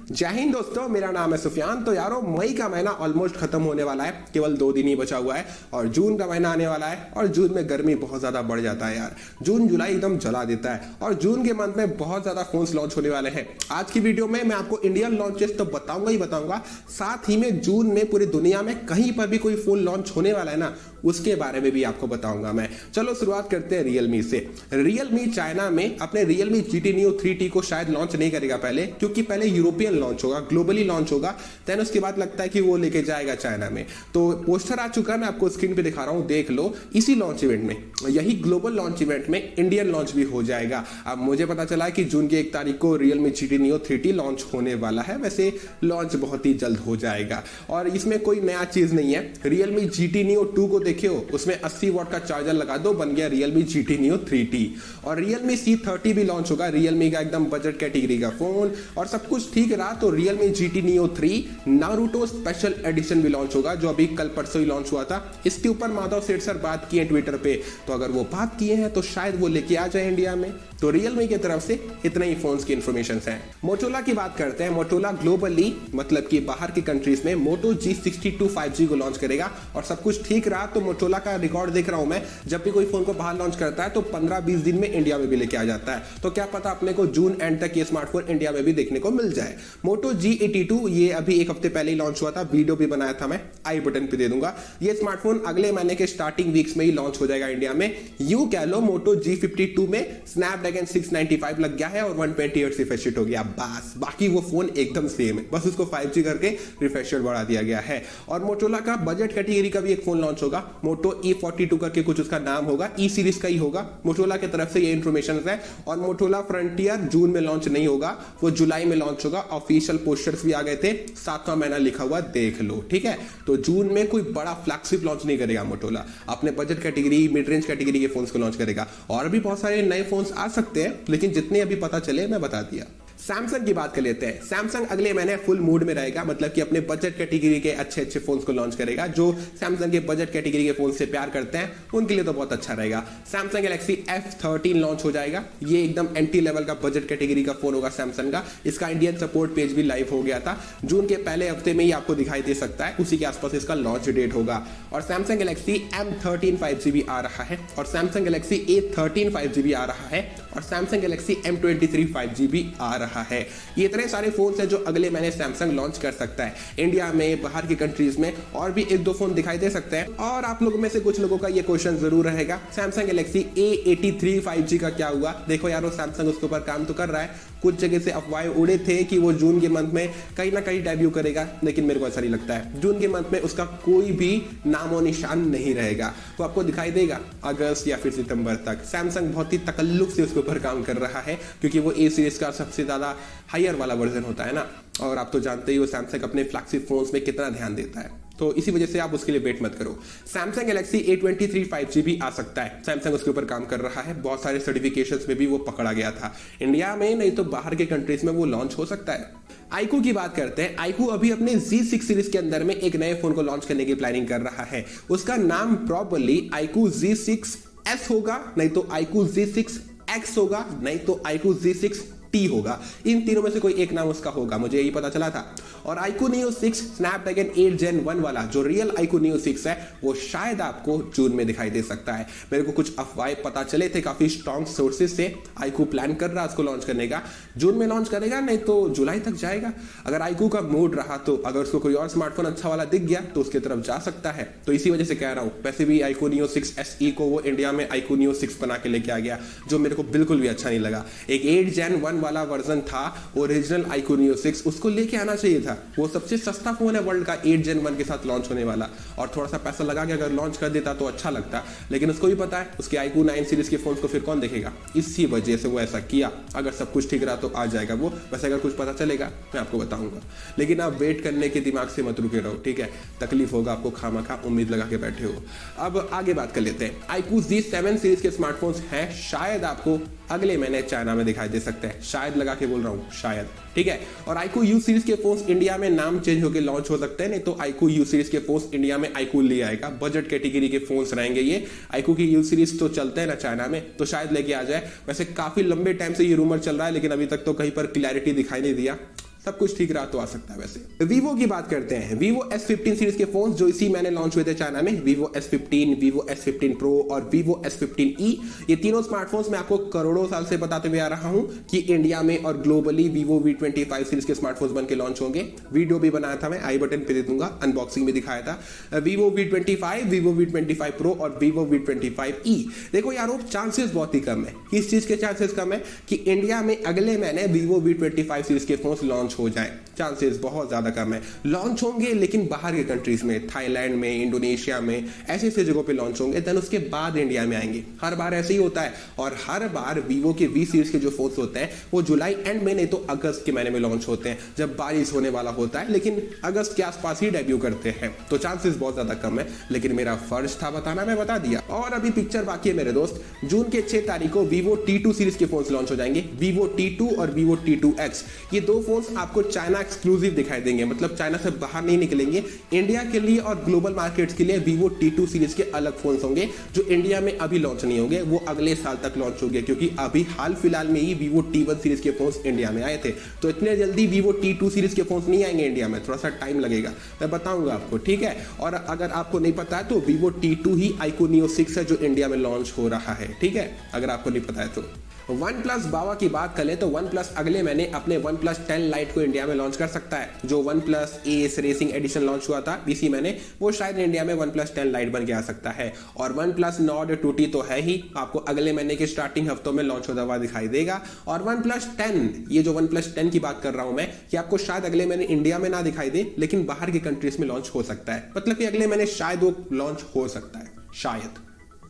जय हिंद दोस्तों, मेरा नाम है सुफियान। तो यारो, मई का महीना ऑलमोस्ट खत्म होने वाला है, केवल 2 दिन ही बचा हुआ है और जून का महीना आने वाला है। और जून में गर्मी बहुत ज्यादा बढ़ जाता है यार। जून जुलाई एकदम जला देता है और जून के मंथ में बहुत ज्यादा फोन्स लॉन्च होने वाले हैं। आज की वीडियो में मैं आपको इंडियन लॉन्चेस तो बताऊंगा ही बताऊंगा, साथ ही में जून में पूरी दुनिया में कहीं पर भी कोई फोन लॉन्च होने वाला है ना, उसके बारे में भी आपको बताऊंगा मैं। चलो शुरुआत करते हैं रियलमी से। रियलमी चाइना में अपने रियलमी GT Neo 3T को शायद लॉन्च नहीं करेगा पहले, क्योंकि पहले यूरोपियन लॉन्च होगा, ग्लोबली लॉन्च होगा, देन उसके बाद लगता है कि वो लेके जाएगा चाइना में। तो पोस्टर आ चुका है, मैं आपको स्क्रीन पे दिखा रहा हूं, देख लो। इसी लॉन्च इवेंट में, यही ग्लोबल लॉन्च इवेंट में इंडियन लॉन्च भी हो जाएगा। अब मुझे पता चला है कि जून की 1 तारीख को Realme GT Neo 3T launch होने वाला है। वैसे लॉन्च बहुत ही जल्द हो जाएगा और इसमें कोई नया चीज नहीं है। रियलमी GT Neo 2 को देखियो, उसमें 80 वॉट का चार्जर लगा दो, बन गया रियलमी GT Neo 3T। और रियलमी C30 भी लॉन्च होगा, रियलमी का एकदम बजट कैटेगरी का फोन। और सब कुछ ठीक रहा तो Realme GT Neo 3 Naruto special edition भी लॉन्च होगा, जो अभी कल परसों ही लॉन्च हुआ था। इसके ऊपर माधव सेठ सर बात किए ट्विटर पे, तो अगर वो बात किए हैं तो शायद वो लेके आ जाए इंडिया में। तो रियलमी की तरफ से इतने ही फोन्स की इंफॉर्मेशन है। मोटोला की बात करते हैं। मोटोला ग्लोबली, मतलब कि बाहर की कंट्रीज में मोटो G62 5G को लॉन्च करेगा और सब कुछ ठीक रहा तो मोटोला का रिकॉर्ड देख रहा हूं मैं, जब भी कोई फोन को बाहर लॉन्च करता है तो 15-20 दिन में इंडिया में भी लेके आ जाता है। तो क्या पता अपने को जून एंड तक ये स्मार्टफोन इंडिया में भी देखने को मिल जाए। मोटो G82 ये अभी 1 हफ्ते पहले ही लॉन्च हुआ था, वीडियो भी बनाया था मैं, आई बटन पे दे दूंगा। ये स्मार्टफोन अगले महीने के स्टार्टिंग वीक्स में ही लॉन्च हो जाएगा इंडिया में। यूं कह लो मोटो G52 में स्नैपड्रैगन 695 लग गया है और 120 हर्ट्ज रिफ्रेश रेट हो गया, बस। बाकी वो फोन एकदम सेम है, बस उसको 5G करके रिफ्रेश रेट बढ़ा दिया गया है। और मोटोला का बजट कैटेगरी का भी एक फोन लॉन्च होगा, मोटो E42 करके कुछ उसका नाम होगा, ई सीरीज का ही होगा। मोटोला की तरफ से ये इंफॉर्मेशन है। और मोटोला फ्रंटियर जून में लॉन्च नहीं होगा, वो जुलाई में लॉन्च होगा। ऑफिशियल पोस्टर्स भी आ गए थे, 7वां महीना लिखा हुआ, देख लो, ठीक है। तो जून में कोई बड़ा फ्लैगशिप लॉन्च नहीं करेगा मोटोला, अपने budget category, mid range category के फोन्स को लॉन्च करेगा। और भी बहुत सारे नए फोन्स आ सकते हैं, लेकिन जितने अभी पता चले मैं बता दिया। सैमसंग की बात कर लेते हैं। सैमसंग अगले महीने फुल मूड में रहेगा, मतलब कि अपने बजट कैटेगरी के अच्छे अच्छे फोन्स को लॉन्च करेगा। जो सैमसंग के बजट कैटेगरी के फोन से प्यार करते हैं उनके लिए तो बहुत अच्छा रहेगा। सैमसंग गैलेक्सी F13 लॉन्च हो जाएगा। ये एकदम एंटी लेवल का बजट कैटेगरी का फोन होगा सैमसंग का। इसका इंडियन सपोर्ट पेज भी लाइव हो गया था, जून के पहले हफ्ते में ही आपको दिखाई दे सकता है, उसी के आसपास इसका लॉन्च डेट होगा। और सैमसंग गैलेक्सी M13 5G भी आ रहा है, और सैमसंग गैलेक्सी A13 5G भी आ रहा है, और सैमसंग गैलेक्सी M23 5G भी आ रहा है। ये इतने सारे फोन हैं जो अगले महीने सैमसंग लॉन्च कर सकता है इंडिया में, बाहर की कंट्रीज में। और भी 1-2 फोन दिखाई दे सकते हैं। और आप लोगों में से कुछ लोगों का ये क्वेश्चन जरूर रहेगा, सैमसंग गैलेक्सी A83 5G का क्या हुआ? देखो यारो, सैमसंग उसके ऊपर काम तो कर रहा है। कुछ जगह से अफवाहें उड़े थे कि वो जून के मंथ में कहीं ना कहीं डेब्यू करेगा, लेकिन मेरे को ऐसा नहीं लगता है। जून के मंथ में उसका कोई भी नामो निशान नहीं रहेगा। वो आपको दिखाई देगा अगस्त या फिर सितंबर तक। सैमसंग बहुत ही तकल्लुफ से उसके ऊपर काम कर रहा है, क्योंकि वो A सीरीज का सबसे ज्यादा हायर वाला वर्जन होता है ना, और आप तो जानते ही हो सैमसंग अपने फ्लैगशिप फोन्स में कितना ध्यान देता है। तो इसी वजह से आप उसके लिए वेट मत करो। सैमसंग गैलेक्सी A23 5G भी आ सकता है, सैमसंग उसके ऊपर काम कर रहा है। बहुत सारे सर्टिफिकेशंस में भी वो पकड़ा गया था, इंडिया में नहीं तो बाहर के कंट्रीज में वो लॉन्च हो सकता है। आईकू की बात करते हैं। आईकू अभी अपने Z6 सीरीज के अंदर में एक नए फोन को लॉन्च करने की प्लानिंग कर रहा है। उसका नाम प्रॉपर्ली आईकू Z6S होगा, नहीं तो आईकू Z6X होगा, नहीं तो आईकू Z6T होगा। इन तीनों में से कोई एक नाम उसका होगा, मुझे यही पता चला था। और iQOO Neo 6 स्नैपड्रैगन 8 Gen 1 वाला जो रियल iQOO Neo 6 है, वो शायद आपको जून में दिखाई दे सकता है। मेरे को कुछ अफवाहें पता चले थे काफी स्ट्रॉन्ग सोर्सेज से। iQOO प्लान कर रहा है उसको लॉन्च करने का, जून में लॉन्च करेगा, नहीं तो जुलाई तक जाएगा। अगर iQOO का मूड रहा तो, अगर उसको कोई और स्मार्टफोन अच्छा वाला दिख गया तो उसकी तरफ जा सकता है। तो इसी वजह से कह रहा हूं। वैसे भी iQOO Neo 6 SE को वो इंडिया में iQOO Neo 6 बना के लेके आ गया, जो मेरे को बिल्कुल भी अच्छा नहीं लगा। एक 8 Gen 1 वाला वर्जन था ओरिजिनल iQOO Neo 6, उसको लेके आना चाहिए था। वो सबसे सस्ता फोन है वर्ल्ड का 8 Gen 1 के साथ लॉन्च होने वाला, और थोड़ा सा पैसा लगा के अगर लॉन्च कर देता तो अच्छा लगता। लेकिन उसको भी पता है उसके iQOO 9 सीरीज के फोन्स को फिर कौन देखेगा, इसी वजह से वो ऐसा किया। अगर सब कुछ ठीक रहा तो आ जाएगा वो। वैसे अगर कुछ पता चलेगा मैं आपको बताऊंगा, लेकिन आप वेट करने के दिमाग से मत रुके रहो, ठीक है। तकलीफ होगा आपको, खामखा उम्मीद लगा के बैठे हो। अब आगे बात कर लेते हैं। iQOO Z7 सीरीज के स्मार्टफोन्स हैं, शायद आपको अगले महीने चाइना में दिखाई दे सकते हैं। शायद लगा के बोल रहा हूं, शायद, ठीक है। और iQOO U सीरीज के फोन्स इंडिया में नाम चेंज होकर लॉन्च हो सकते हैं, नहीं तो iQOO U सीरीज के फोन्स इंडिया में iQOO ले आएगा। बजट कैटेगरी के फोन्स रहेंगे ये। iQOO की U सीरीज तो चलते हैं ना चाइना में, तो शायद लेके आ जाए। वैसे काफी लंबे टाइम से ये रूमर चल रहा है, लेकिन अभी तक तो कहीं पर क्लैरिटी दिखाई नहीं दिया। सब कुछ ठीक रहा तो आ सकता है। वैसे वीवो की बात करते हैं, वीवो S15 सीरीज के फोन जो इसी महीने लॉन्च हुए थे चाइना में, Vivo S15, Vivo S15 pro और वीवो S15e, ये तीनों स्मार्टफोन्स मैं आपको करोड़ों साल से बताते हुए आ रहा हूं कि इंडिया में और ग्लोबली वीवो V25 सीरीज के स्मार्टफोन्स बन के लॉन्च होंगे। वीडियो भी बनाया था मैं, आई बटन पे दे दूंगा, अनबॉक्सिंग भी दिखाया था। Vivo V25, Vivo V25 pro और वीवो V25e। देखो यारो, चांसेस बहुत ही कम है। किस चीज के चांसेस कम है? कि इंडिया में अगले महीने वीवो V25 सीरीज के फोन लॉन्च हो जाए। चांसेस बहुत ज्यादा कम है। लॉन्च होंगे लेकिन बाहर के कंट्रीज में, थाईलैंड में, इंडोनेशिया में, ऐसे ऐसे जगहों पे लॉन्च होंगे, देन उसके बाद इंडिया में आएंगे। हर बार ऐसे ही होता है। और हर बार वीवो के V सीरीज के जो फोन्स होते हैं वो जुलाई एंड में नहीं तो अगस्त के महीने में लॉन्च होते हैं, जब बारिश होने वाला होता है, लेकिन अगस्त के आसपास ही डेब्यू करते हैं। तो चांसेस बहुत ज्यादा कम है, लेकिन मेरा फर्ज था बताना, मैं बता दिया। और अभी पिक्चर बाकी है मेरे दोस्त। जून के 6 तारीख को वीवो T2 सीरीज के फोन्स लॉन्च हो जाएंगे, वीवो T2 और वीवो T2X। ये दो फोन्स आपको चाइना एक्सक्लूसिव दिखाई देंगे, मतलब चाइना से बाहर नहीं निकलेंगे। इंडिया के लिए और ग्लोबल मार्केट्स के लिए वीवो T2 सीरीज के अलग फोन्स होंगे जो इंडिया में अभी लॉन्च नहीं होंगे, वो अगले साल तक लॉन्च होंगे, क्योंकि अभी हाल फिलहाल में ही वीवो T1 सीरीज के फोन्स इंडिया में आए थे। तो इतने जल्दी वीवो T2 सीरीज के फोन्स नहीं आएंगे इंडिया में, थोड़ा सा टाइम लगेगा, मैं बताऊंगा आपको, ठीक है। और अगर आपको नहीं पता है तो वीवो T2 ही iQOO Neo 6 है जो इंडिया में लॉन्च हो रहा है, ठीक है, अगर आपको नहीं पता है तो। OnePlus बाबा की बात करें तो OnePlus अगले महीने अपने OnePlus 10 Lite को इंडिया में लॉन्च कर सकता है। जो OnePlus Ace racing edition launch हुआ था इसी महीने, वो शायद इंडिया में OnePlus 10 Lite बन के आ सकता है। और OnePlus Nord 2T तो है ही, आपको अगले महीने के स्टार्टिंग हफ्तों में लॉन्च होता हुआ दिखाई देगा। और OnePlus 10, ये जो OnePlus 10 की बात कर रहा हूं मैं, कि आपको शायद अगले महीने इंडिया में ना दिखाई दे, लेकिन बाहर के कंट्रीज में लॉन्च हो सकता है। मतलब कि अगले महीने शायद वो लॉन्च हो सकता है, शायद।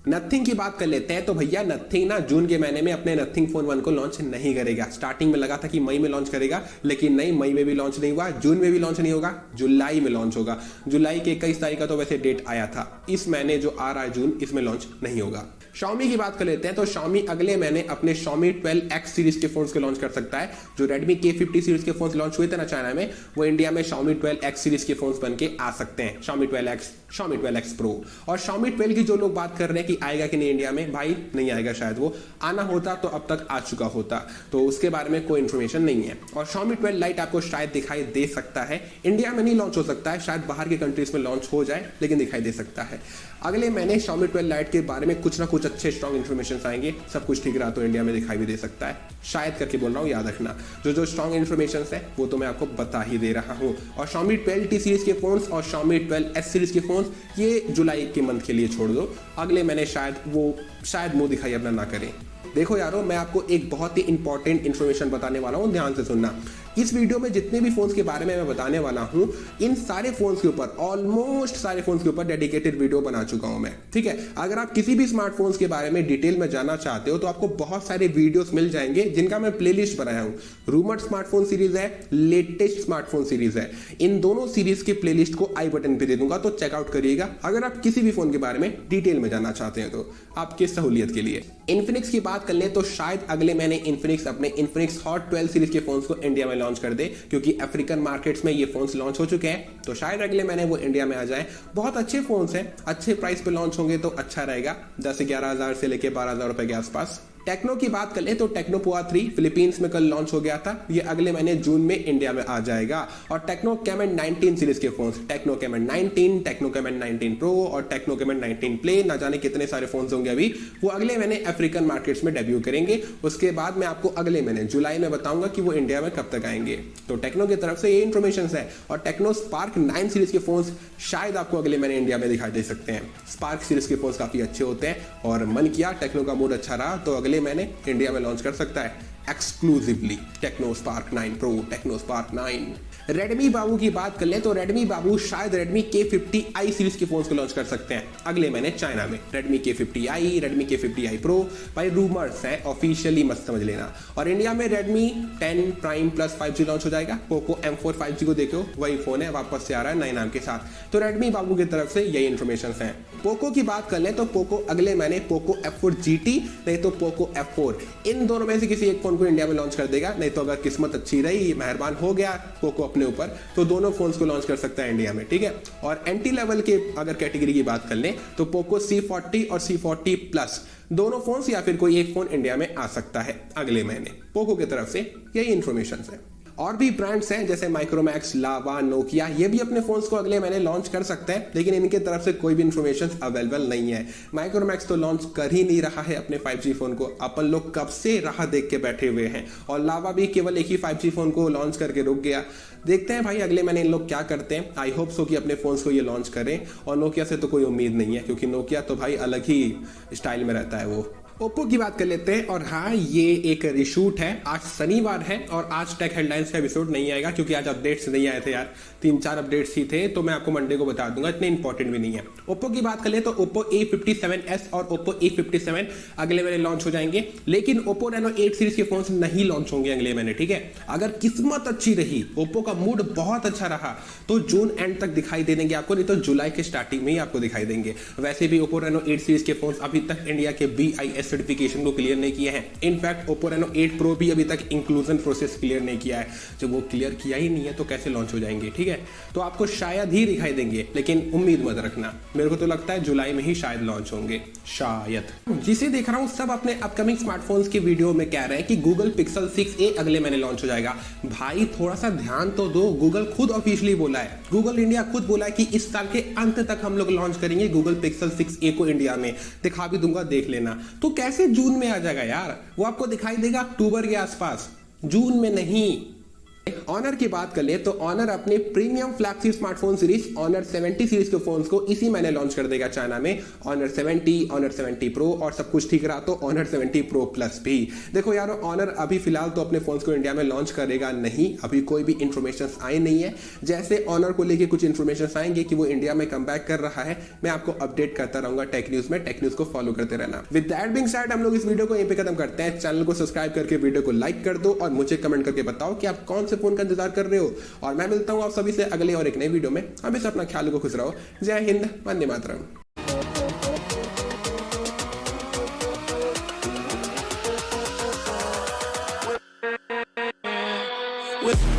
नथिंग की बात कर लेते हैं तो भैया नथिंग ना जून के महीने में अपने नथिंग फोन 1 को लॉन्च नहीं करेगा। स्टार्टिंग में लगा था कि मई में लॉन्च करेगा, लेकिन नहीं, मई में भी लॉन्च नहीं हुआ, जून में भी लॉन्च नहीं होगा, जुलाई में लॉन्च होगा। जुलाई के 21 तारीख का तो वैसे डेट आया था, इस महीने जो आ रहा है जून, इसमें लॉन्च नहीं होगा। Xiaomi की बात कर लेते हैं तो Xiaomi अगले महीने अपने Xiaomi 12X सीरीज के फोन्स को लॉन्च कर सकता है। जो Redmi K50 सीरीज के फोन्स लॉन्च हुए थे ना चाइना में, वो इंडिया में Xiaomi 12X सीरीज के फोन्स बन के आ सकते हैं। Xiaomi 12X, Xiaomi 12X Pro और Xiaomi 12 की जो लोग बात कर रहे हैं कि आएगा कि नहीं इंडिया में, भाई नहीं आएगा, शायद वो आना होता तो अब तक आ चुका होता, तो उसके बारे में कोई इन्फॉर्मेशन नहीं है। और Xiaomi 12 Lite आपको शायद दिखाई दे सकता है, इंडिया में नहीं लॉन्च हो सकता है, शायद बाहर के कंट्रीज में लॉन्च हो जाए, लेकिन दिखाई दे सकता है। अगले महीने Xiaomi 12 Lite के बारे में कुछ ना कुछ अच्छे स्ट्रॉन्ग इन्फॉर्मेशन आएंगे, सब कुछ ठीक रहा तो इंडिया में दिखाई भी दे सकता है, शायद करके बोल रहा हूँ, याद रखना। जो स्ट्रॉन्ग इन्फॉर्मेशन है वो तो मैं आपको बता ही दे रहा हूँ। और Xiaomi 12T सीरीज के फोन्स और Xiaomi 12S सीरीज के फोन्स ये जुलाई के मंथ के लिए छोड़ दो, अगले महीने शायद मुंह दिखाई अपना ना करें। देखो यारो, मैं आपको एक बहुत ही इंपॉर्टेंट इन्फॉर्मेशन बताने वाला हूँ, ध्यान से सुनना। इस वीडियो में जितने भी फोन्स के बारे में मैं बताने वाला हूं, इन सारे फोन्स के ऊपर, ऑलमोस्ट सारे फोन्स के ऊपर डेडिकेटेड वीडियो बना चुका हूं मैं, ठीक है। अगर आप किसी भी स्मार्टफोन्स के बारे में डिटेल में जानना चाहते हो तो आपको बहुत सारे वीडियोस मिल जाएंगे जिनका मैं प्लेलिस्ट बनाया हूं। रूमर्ड स्मार्टफोन सीरीज है, लेटेस्ट स्मार्टफोन सीरीज है, इन दोनों सीरीज के प्लेलिस्ट को आई बटन पे दे दूंगा, तो चेकआउट करिएगा अगर आप किसी भी फोन के बारे में डिटेल में जानना चाहते हैं तो, आपकी सहूलियत के लिए। इन्फिनिक्स की बात कर ले तो शायद अगले महीने इन्फिनिक्स अपने इन्फिनिक्स हॉट 12 सीरीज के फोन्स को इंडिया में लॉन्च कर दे, क्योंकि अफ्रीकन मार्केट्स में ये फोन्स लॉन्च हो चुके हैं, तो शायद अगले महीने वो इंडिया में आ जाए। बहुत अच्छे फोन्स हैं, अच्छे प्राइस पे लॉन्च होंगे तो अच्छा रहेगा, 10 से 11 हज़ार से लेके 12 हज़ार रुपए के आसपास। टेक्नो की बात कर ले तो टेक्नो पोआ 3 फिलीपींस में कल लॉन्च हो गया था, ये अगले महीने जून में इंडिया में आ जाएगा। और टेक्नो कैमन 19 सीरीज के phones, techno caiman 19, techno caiman 19 pro और टेक्नो कैमन 19 प्ले, ना जाने कितने सारे फोन्स होंगे अभी, वो अगले महीने अफ्रीकन मार्केट्स में डेब्यू करेंगे। उसके बाद मैं आपको अगले महीने जुलाई में बताऊंगा कि वो इंडिया में कब तक आएंगे। तो टेक्नो की तरफ से ये इन्फॉर्मेशन है। और टेक्नो स्पार्क 9 सीरीज के फोन्स शायद आपको अगले महीने इंडिया में दिखाई दे सकते हैं। स्पार्क सीरीज के फोन्स काफी अच्छे होते हैं और मन किया, टेक्नो का मूड अच्छा रहा तो अगले महीने इंडिया में लॉन्च कर सकता है exclusively Tecno Spark 9 pro, Tecno Spark 9। Redmi बाबू की बात कर ले तो रेडमी बाबू शायद रेडमी K50i सीरीज के फोन्स को लॉन्च कर सकते हैं अगले महीने चाइना में। Redmi K50i, Redmi K50i pro, भाई रूमर्स है, ऑफिशियली मत समझ लेना। और इंडिया में Redmi 10 prime plus 5G launch हो जाएगा। पोको M4 5G को देखो, वही फोन है, वापस से आ रहा है नए नाम के साथ। तो रेडमी बाबू की तरफ से यही इन्फॉर्मेशन है। पोको की बात कर ले तो पोको अगले महीने पोको F4 GT नहीं तो पोको F4, इन दोनों में से किसी एक फोन को इंडिया में लॉन्च कर देगा। नहीं तो अगर किस्मत अच्छी रही, मेहरबान हो गया पोको अपने ऊपर, तो दोनों फोन्स को लॉन्च कर सकता है इंडिया में, ठीक है। और एंटी लेवल के अगर कैटेगरी की बात कर लें तो पोको C40 और C40 प्लस दोनों फोन्स या फिर कोई एक फोन इंडिया में आ सकता है अगले महीने। पोको की तरफ से यही इन्फॉर्मेशन है। और भी ब्रांड्स हैं जैसे माइक्रोमैक्स, लावा, नोकिया, ये भी अपने फोन्स को अगले महीने लॉन्च कर सकते हैं, लेकिन इनके तरफ से कोई भी इंफॉर्मेशन अवेलेबल नहीं है। माइक्रोमैक्स तो लॉन्च कर ही नहीं रहा है अपने 5G फोन को, अपन लोग कब से राह देख के बैठे हुए हैं। और लावा भी केवल एक ही 5G फोन को लॉन्च करके रुक गया। देखते हैं भाई अगले महीने इन लोग क्या करते हैं। आई होप सो कि अपने फोन्स को ये लॉन्च करें। और नोकिया से तो कोई उम्मीद नहीं है, क्योंकि नोकिया तो भाई अलग ही स्टाइल में रहता है वो। ओप्पो की बात कर लेते हैं। और हाँ, ये एक रिशूट है। आज शनिवार है और आज टेक हेडलाइंस का एपिसोड नहीं आएगा, क्योंकि आज अपडेट्स नहीं आए थे यार, 3-4 अपडेट्स ही थे, तो मैं आपको मंडे को बता दूंगा, इतने इंपॉर्टेंट भी नहीं है। ओप्पो की बात कर ले तो ओप्पो A57s और ओप्पो A57 अगले महीने लॉन्च हो जाएंगे, लेकिन ओप्पो रेनो 8 सीरीज के फोन नहीं लॉन्च होंगे अगले महीने, ठीक है। अगर किस्मत अच्छी रही, ओप्पो का मूड बहुत अच्छा रहा, तो जून एंड तक दिखाई दे देंगे आपको, नहीं तो जुलाई के स्टार्टिंग में ही आपको दिखाई देंगे। वैसे भी ओप्पो रेनो 8 सीरीज के फोन अभी तक इंडिया के BIS सर्टिफिकेशन को क्लियर नहीं किए हैं। इनफैक्ट ओप्पो रेनो 8 प्रो भी अभी तक इंक्लूजन प्रोसेस क्लियर नहीं किया है। जब वो क्लियर किया ही नहीं है तो कैसे लॉन्च हो जाएंगे, ठीक है। तो आपको शायद ही दिखाई देंगे, लेकिन उम्मीद मत रखना। मेरे को तो लगता है जुलाई में ही शायद लॉन्च होंगे, शायद। जिसे देख रहा हूं सब अपने अपकमिंग स्मार्टफोन्स की वीडियो में कह रहे हैं कि गूगल पिक्सल 6a अगले महीने लॉन्च हो जाएगा। भाई थोड़ा सा ध्यान तो दो, गूगल खुद ऑफिशियली बोला है, गूगल इंडिया खुद बोला है कि इस साल के अंत तक हम लोग लॉन्च करेंगे गूगल पिक्सल 6a को इंडिया में। दिखा भी दूंगा, देख लेना। तो कैसे जून में आ जाएगा यार, वो आपको दिखाई देगा अक्टूबर के आसपास, जून में नहीं। ऑनर की बात कर ले तो ऑनर अपने premium flagship smartphone series Honor 70 series के फोन्स को इसी महीने लॉन्च कर देगा चाइना में। ऑनर 70, ऑनर 70 प्रो और सब कुछ ठीक रहा तो ऑनर 70 प्रो प्लस भी। देखो यार, ऑनर अभी फिलहाल तो अपने फोन्स को इंडिया में लॉन्च करेगा नहीं, अभी कोई भी इंफॉर्मेशन आए नहीं है। जैसे ऑनर को लेके कुछ इंफॉर्मेशन आएंगे कि वो इंडिया में कम बैक कर रहा है, मैं आपको अपडेट करता रहूंगा टेक न्यूज में। टेक न्यूज को फॉलो करते रहना। विद दैट बीइंग सेड, हम लोग इस वीडियो को यहीं पे खत्म करते हैं। चैनल को सब्सक्राइब करके वीडियो को लाइक कर दो और मुझे कमेंट करके बताओ कि आप कौन से फोन का इंतजार कर रहे हो। और मैं मिलता हूं आप सभी से अगले और एक नए वीडियो में। हमेशा अपना ख्याल रखो, खुश रहो। जय हिंद, वंदे मातरम। With